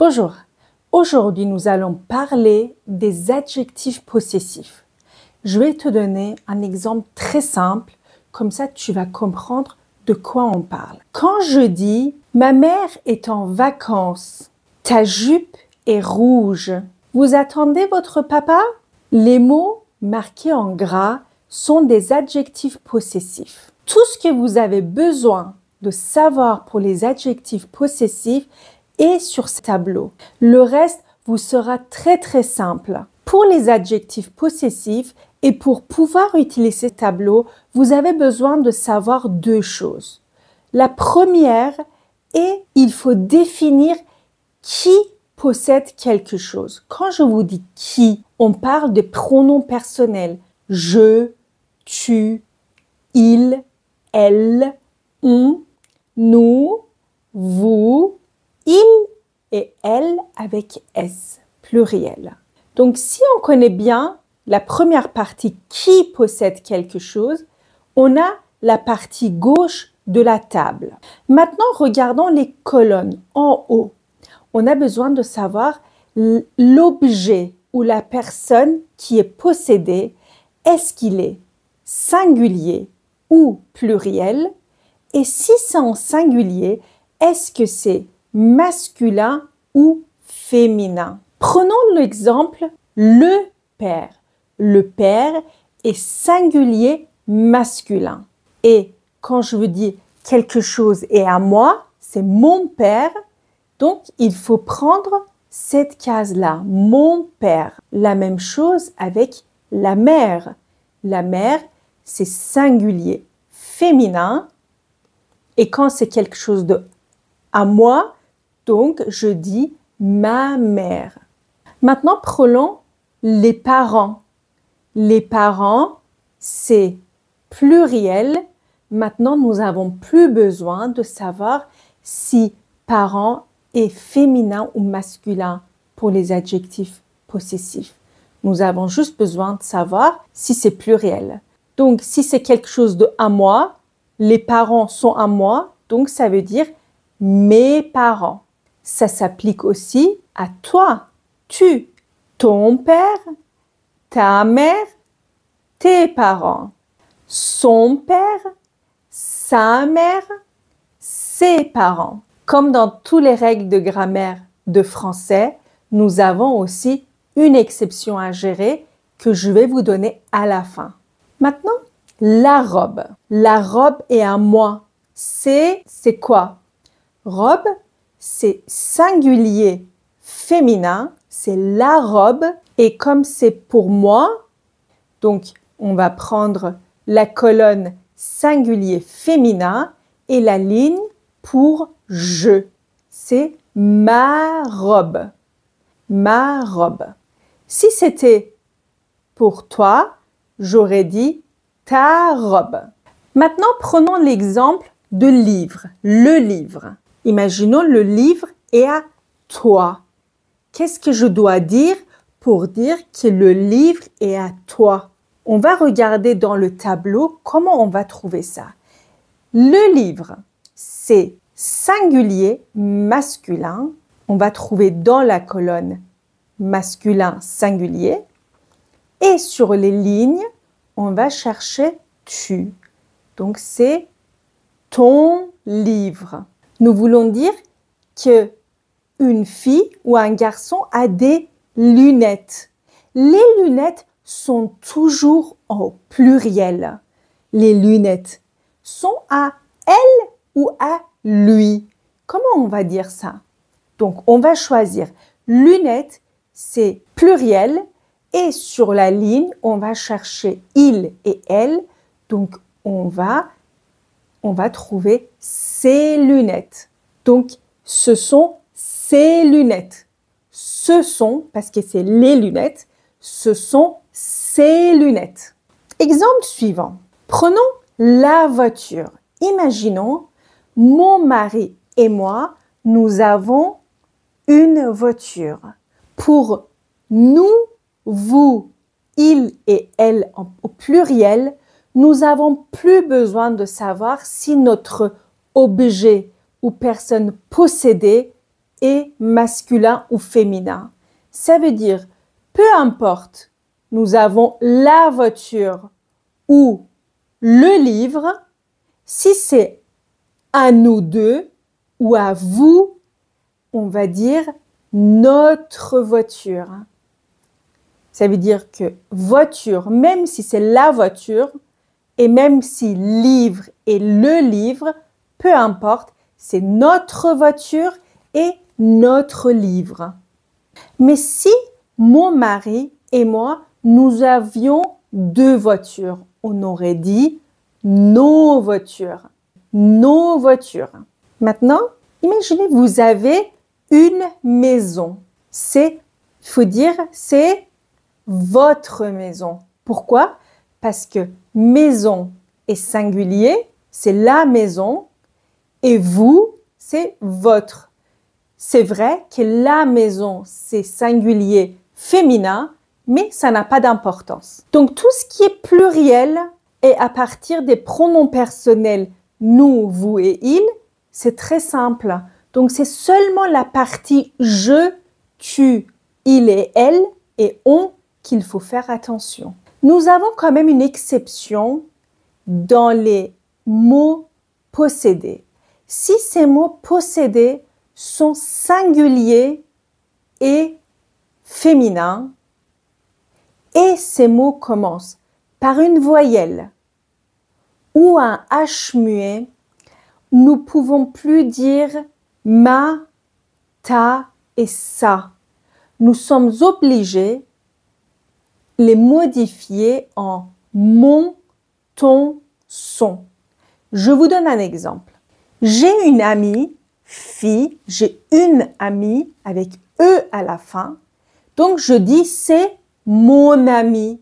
Bonjour, aujourd'hui nous allons parler des adjectifs possessifs. Je vais te donner un exemple très simple, comme ça tu vas comprendre de quoi on parle. Quand je dis « ma mère est en vacances », ta jupe est rouge, vous attendez votre papa? Les mots marqués en gras sont des adjectifs possessifs. Tout ce que vous avez besoin de savoir pour les adjectifs possessifs est sur ce tableau. Le reste vous sera très simple. Pour les adjectifs possessifs et pour pouvoir utiliser ce tableau, vous avez besoin de savoir deux choses. La première est il faut définir qui possède quelque chose. Quand je vous dis qui, on parle de pronoms personnels. Je, tu, il, elle, on, nous, vous, il et elle avec S, pluriel. Donc, si on connaît bien la première partie qui possède quelque chose, on a la partie gauche de la table. Maintenant, regardons les colonnes en haut. On a besoin de savoir l'objet ou la personne qui est possédée. Est-ce qu'il est singulier ou pluriel? Et si c'est en singulier, est-ce que c'est masculin ou féminin? Prenons l'exemple le père. Le père est singulier masculin. Et quand je veux dire quelque chose est à moi, c'est mon père. Donc, il faut prendre cette case-là, mon père. La même chose avec la mère. La mère, c'est singulier féminin. Et quand c'est quelque chose de à moi, donc je dis ma mère. Maintenant, prenons les parents. Les parents, c'est pluriel. Maintenant, nous n'avons plus besoin de savoir si parents est féminin ou masculin pour les adjectifs possessifs. Nous avons juste besoin de savoir si c'est pluriel. Donc, si c'est quelque chose de à moi, les parents sont à moi, donc ça veut dire mes parents. Ça s'applique aussi à toi, tu, ton père, ta mère, tes parents, son père, sa mère, ses parents. Comme dans toutes les règles de grammaire de français, nous avons aussi une exception à gérer que je vais vous donner à la fin. Maintenant, la robe. La robe est à moi. C'est quoi? Robe, c'est singulier féminin, c'est la robe. Et comme c'est pour moi, donc on va prendre la colonne singulier féminin et la ligne pour je. C'est ma robe. Ma robe. Si c'était pour toi, j'aurais dit ta robe. Maintenant, prenons l'exemple de livre. Le livre. Imaginons le livre est à toi. Qu'est-ce que je dois dire pour dire que le livre est à toi? On va regarder dans le tableau comment on va trouver ça. Le livre, c'est singulier masculin. On va trouver dans la colonne masculin singulier. Et sur les lignes, on va chercher tu. Donc, c'est ton livre. Nous voulons dire que une fille ou un garçon a des lunettes. Les lunettes sont toujours au pluriel. Les lunettes sont à elle ou à lui. Comment on va dire ça? Donc, on va choisir lunettes, c'est pluriel. Et sur la ligne, on va chercher il et elle. Donc, on va trouver ses lunettes. Donc, ce sont ses lunettes. Ce sont, parce que c'est les lunettes, ce sont ses lunettes. Exemple suivant. Prenons la voiture. Imaginons, mon mari et moi, nous avons une voiture. Pour nous, vous, il et elle au pluriel, nous n'avons plus besoin de savoir si notre objet ou personne possédée est masculin ou féminin. Ça veut dire, peu importe, nous avons la voiture ou le livre, si c'est à nous deux ou à vous, on va dire notre voiture. Ça veut dire que voiture, même si c'est la voiture, et même si livre est le livre, peu importe, c'est notre voiture et notre livre. Mais si mon mari et moi, nous avions deux voitures, on aurait dit nos voitures. Nos voitures. Maintenant, imaginez, vous avez une maison. Il faut dire, c'est votre maison. Pourquoi? Parce que maison est singulier, c'est la maison, et vous, c'est votre. C'est vrai que la maison, c'est singulier féminin, mais ça n'a pas d'importance. Donc, tout ce qui est pluriel et à partir des pronoms personnels nous, vous et il, c'est très simple. Donc, c'est seulement la partie je, tu, il et elle et on qu'il faut faire attention. Nous avons quand même une exception dans les mots possédés. Si ces mots possédés sont singuliers et féminins, et ces mots commencent par une voyelle ou un H muet, nous ne pouvons plus dire ma, ta et ça. Nous sommes obligés de les modifier en mon, ton, son. Je vous donne un exemple. J'ai une amie, fille, j'ai une amie avec E à la fin. Donc, je dis c'est mon amie.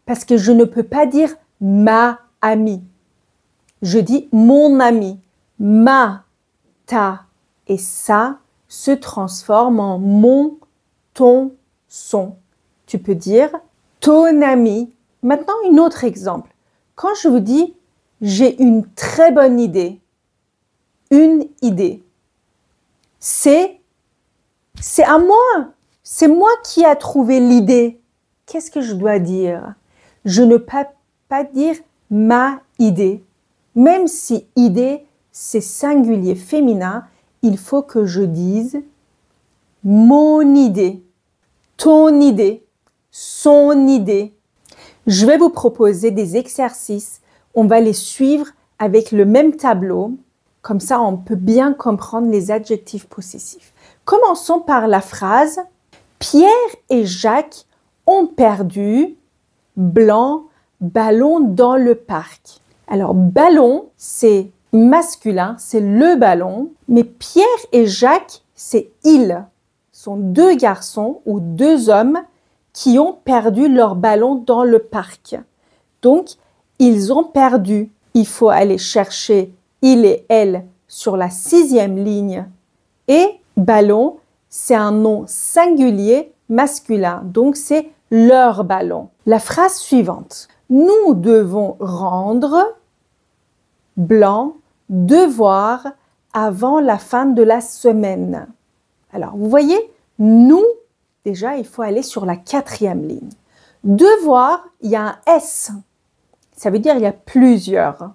Parce que je ne peux pas dire ma amie. Je dis mon ami. Ma, ta et ça se transforment en mon, ton, son. Tu peux dire ton ami. Maintenant, un autre exemple. Quand je vous dis j'ai une très bonne idée, une idée, c'est à moi. C'est moi qui ai trouvé l'idée. Qu'est-ce que je dois dire? Je ne peux pas dire ma idée. Même si idée, c'est singulier féminin, il faut que je dise mon idée, ton idée, son idée. Je vais vous proposer des exercices. On va les suivre avec le même tableau. Comme ça, on peut bien comprendre les adjectifs possessifs. Commençons par la phrase « Pierre et Jacques ont perdu blanc ballon dans le parc ». Alors, ballon, c'est masculin, c'est le ballon. Mais Pierre et Jacques, c'est ils. Ce sont deux garçons ou deux hommes qui ont perdu leur ballon dans le parc. Donc, ils ont perdu. Il faut aller chercher il et elle sur la 6e ligne. Et ballon, c'est un nom singulier masculin. Donc, c'est leur ballon. La phrase suivante. Nous devons rendre blanc, devoir avant la fin de la semaine. Alors, vous voyez, nous, déjà, il faut aller sur la 4e ligne. Devoir, il y a un S. Ça veut dire il y a plusieurs.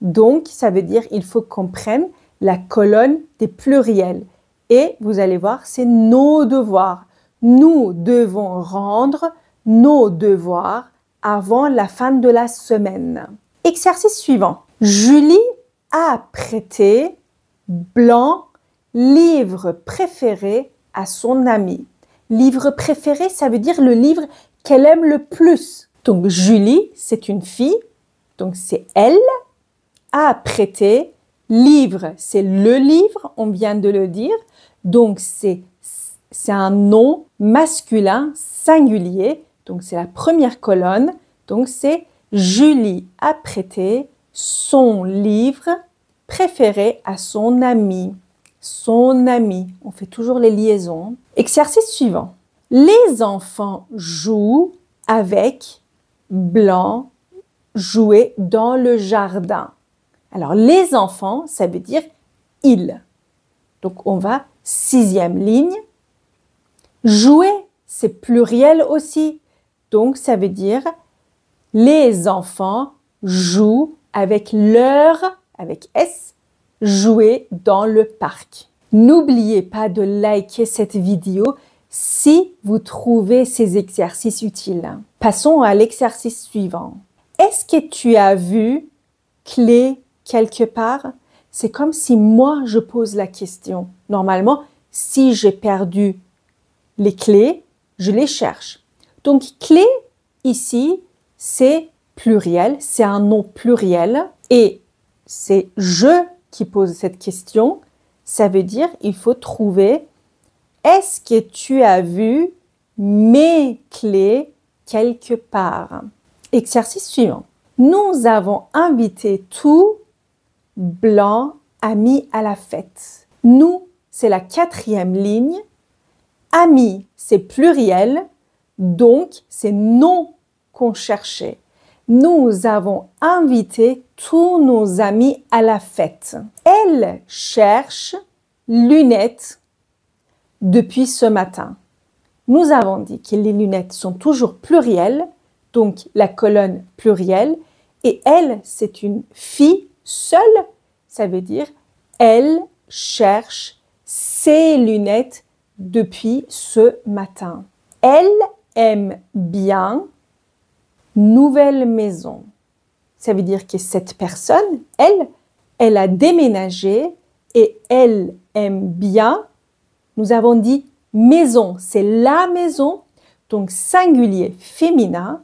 Donc, ça veut dire il faut qu'on prenne la colonne des pluriels. Et vous allez voir, c'est nos devoirs. Nous devons rendre nos devoirs avant la fin de la semaine. Exercice suivant. Julie a prêté blanc livre préféré à son ami. Livre préféré, ça veut dire le livre qu'elle aime le plus. Donc, Julie, c'est une fille, donc c'est elle, a prêté, livre, c'est le livre, on vient de le dire, donc c'est un nom masculin singulier, donc c'est la première colonne, donc c'est Julie a prêté son livre préféré à son ami. Son ami, on fait toujours les liaisons. Exercice suivant. Les enfants jouent avec blanc, jouer dans le jardin. Alors, les enfants, ça veut dire ils. Donc, on va 6e ligne. Jouer, c'est pluriel aussi. Donc, ça veut dire les enfants jouent avec avec S, jouer dans le parc. N'oubliez pas de liker cette vidéo si vous trouvez ces exercices utiles. Passons à l'exercice suivant. Est-ce que tu as vu clé quelque part? C'est comme si moi, je pose la question. Normalement, si j'ai perdu les clés, je les cherche. Donc, clé, ici, c'est pluriel, c'est un nom pluriel et c'est je qui pose cette question. Ça veut dire il faut trouver est-ce que tu as vu mes clés quelque part? Exercice suivant. Nous avons invité tous Blanc amis à la fête. Nous, c'est la 4e ligne. Amis, c'est pluriel, donc c'est non qu'on cherchait. Nous avons invité tous nos amis à la fête. Elle cherche lunettes depuis ce matin. Nous avons dit que les lunettes sont toujours plurielles, donc la colonne plurielle, et elle, c'est une fille seule, ça veut dire elle cherche ses lunettes depuis ce matin. Elle aime bien nouvelle maison. Ça veut dire que cette personne, elle a déménagé et elle aime bien. Nous avons dit maison, c'est la maison, donc singulier féminin.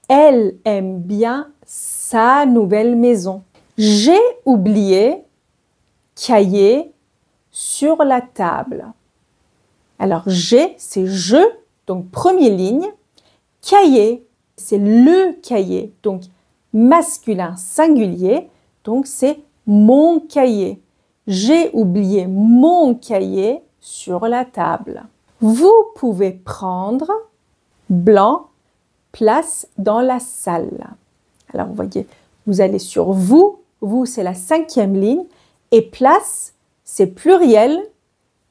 Elle aime bien sa nouvelle maison. J'ai oublié cahier sur la table. Alors, j'ai, c'est je, donc première ligne. Cahier, c'est le cahier, donc masculin singulier, donc c'est mon cahier. J'ai oublié mon cahier sur la table. Vous pouvez prendre blanc, place dans la salle. Alors, vous voyez, vous allez sur vous, c'est la 5e ligne, et place, c'est pluriel,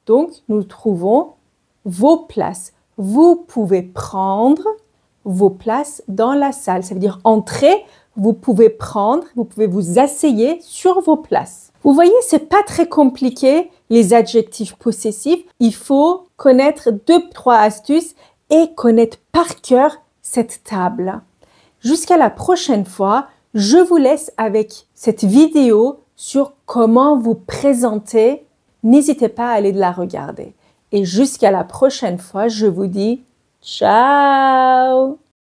donc nous trouvons vos places. Vous pouvez prendre vos places dans la salle. Ça veut dire entrer, vous pouvez prendre, vous pouvez vous asseoir sur vos places. Vous voyez, c'est pas très compliqué, les adjectifs possessifs. Il faut connaître 2-3 astuces et connaître par cœur cette table. Jusqu'à la prochaine fois, je vous laisse avec cette vidéo sur comment vous présenter. N'hésitez pas à aller la regarder. Et jusqu'à la prochaine fois, je vous dis ciao!